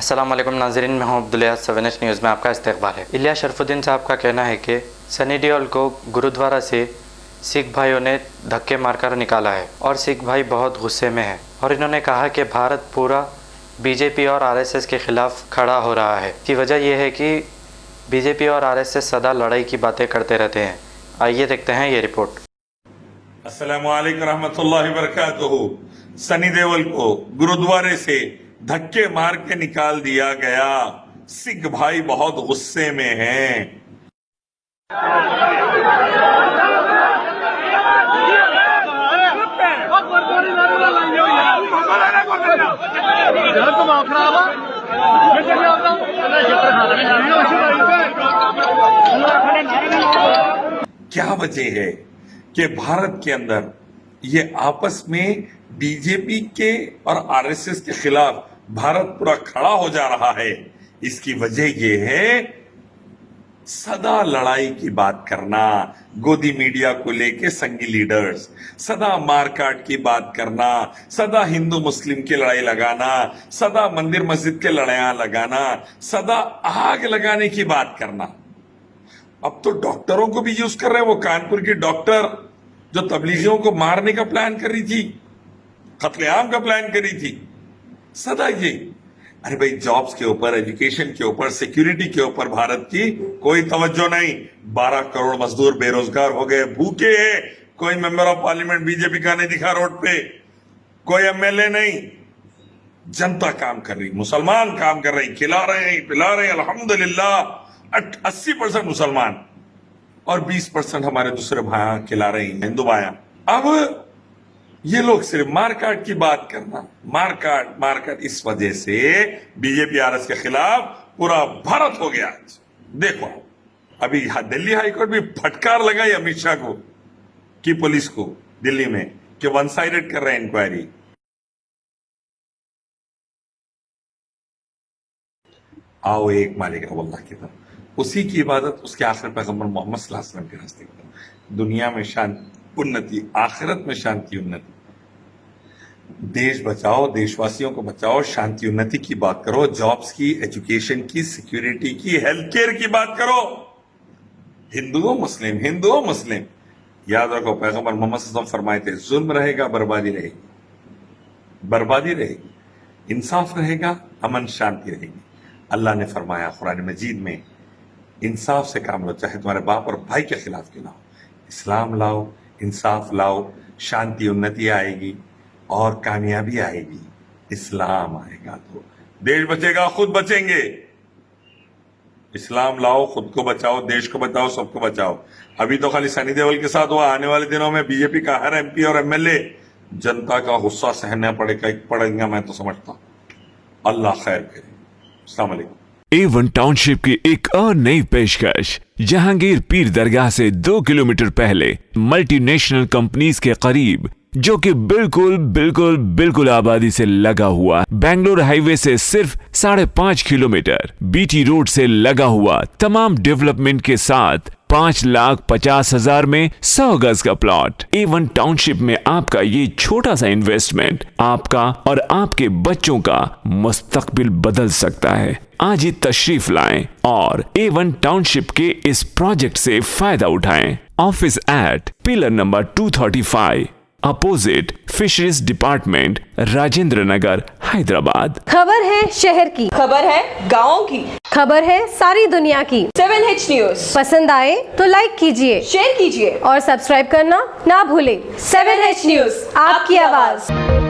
अस्सलाम वालेकुम नाज़रीन, मैं हूं अब्दुल याद। 7H न्यूज़ में आपका इस्तकबाल है। इलियास शरफुद्दीन साहब का कहना है कि सनी देओल को गुरुद्वारा से सिख भाइयों ने धक्के मारकर निकाला है और सिख भाई बहुत गुस्से में हैं और इन्होंने कहा कि भारत पूरा बीजेपी और आरएसएस के खिलाफ खड़ा हो रहा है। की वजह यह है कि बीजेपी और आरएसएस सदा लड़ाई की बातें करते रहते हैं। आइए देखते हैं ये रिपोर्ट। अस्सलामु अलैकुम रहमतुल्लाहि बरकातुहू। सनी देओल को गुरुद्वारे से धक्के मार के निकाल दिया गया। सिख भाई बहुत गुस्से में हैं। क्या वजह है कि भारत के अंदर ये आपस में बीजेपी के और आरएसएस के खिलाफ भारत पूरा खड़ा हो जा रहा है? इसकी वजह ये है सदा लड़ाई की बात करना, गोदी मीडिया को लेके संगी लीडर्स, सदा मारकाट की बात करना, सदा हिंदू मुस्लिम की लड़ाई लगाना, सदा मंदिर मस्जिद के लड़ाइयां लगाना, सदा आग लगाने की बात करना। अब तो डॉक्टरों को भी यूज कर रहे हैं। वो कानपुर की डॉक्टर जो तबलीगियों को मारने का प्लान कर रही थी, कत्लेआम का प्लान कर रही थी, सदा ये। अरे भाई, जॉब्स के ऊपर, एजुकेशन के ऊपर, सिक्योरिटी के ऊपर भारत की कोई तवज्जो नहीं। 12 करोड़ मजदूर बेरोजगार हो गए, भूखे हैं। कोई मेंबर ऑफ पार्लियामेंट बीजेपी का नहीं दिखा रोड पे, कोई एमएलए नहीं। जनता काम कर रही, मुसलमान काम कर रही, खिला रहे हैं, पिला रहे हैं, अल्हम्दुलिल्लाह। 80% मुसलमान और 20% हमारे दूसरे भाई खिला रहे हैं, हिंदू भाई। अब ये लोग सिर्फ मारकाट की बात करना, मारकाट। इस वजह से बीजेपी आरएस के खिलाफ पूरा भारत हो गया। देखो, अभी दिल्ली हाईकोर्ट भी फटकार लगाई अमित शाह को की पुलिस को दिल्ली में कि वन साइडेड कर रहे हैं इंक्वायरी। आओ एक मालिक अल्लाह की तरफ, उसी की इबादत उसके आखिर पैगंबर मोहम्मद सल्लल्लाहु अलैहि वसल्लम के रास्ते पर। दुनिया में शांति उन्नति, आखिरत में शांति उन्नति। देश बचाओ, देशवासियों को बचाओ, शांति उन्नति की बात करो, जॉब्स की, एजुकेशन की, सिक्योरिटी की, हेल्थ केयर की बात करो। हिंदुओं मुस्लिम याद रखो, पैगंबर मोहम्मद सल्लल्लाहु अलैहि वसल्लम फरमाए थे, जुल्म रहेगा बर्बादी रहेगी, इंसाफ रहेगा, अमन शांति रहेगी। अल्लाह ने फरमाया कुरान मजीद में, इंसाफ से काम लो, चाहे तुम्हारे बाप और भाई के खिलाफ क्यों ना हो। इस्लाम लाओ, इंसाफ लाओ, शांति उन्नति आएगी और कामयाबी आएगी। इस्लाम आएगा तो देश बचेगा, खुद बचेंगे। इस्लाम लाओ, खुद को बचाओ, देश को बचाओ, सबको बचाओ। अभी तो खाली सनी देओल के साथ हुआ, आने वाले दिनों में बीजेपी का हर एमपी और एमएलए जनता का गुस्सा सहना पड़ेगा, मैं तो समझता हूं। अल्लाह खैर करे। अस्सलाम वालेकुम। A1 टाउनशिप की एक और नई पेशकश, जहांगीर पीर दरगाह से 2 किलोमीटर पहले मल्टीनेशनल कंपनीज के करीब, जो कि बिल्कुल आबादी से लगा हुआ, बेंगलोर हाईवे से सिर्फ 5.5 किलोमीटर, बीटी रोड से लगा हुआ, तमाम डेवलपमेंट के साथ 5,50,000 में 100 गज का प्लॉट। A1 टाउनशिप में आपका ये छोटा सा इन्वेस्टमेंट आपका और आपके बच्चों का मुस्तकबिल बदल सकता है। आज ही तशरीफ लाएं और A1 टाउनशिप के इस प्रोजेक्ट से फायदा उठाएं। Office at pillar number 235, opposite fisheries department, Rajendra Nagar, Hyderabad. खबर है शहर की, खबर है गाँव की, खबर है सारी दुनिया की। 7H न्यूज पसंद आए तो लाइक कीजिए, शेयर कीजिए और सब्सक्राइब करना ना भूलें। 7H न्यूज, आपकी आवाज।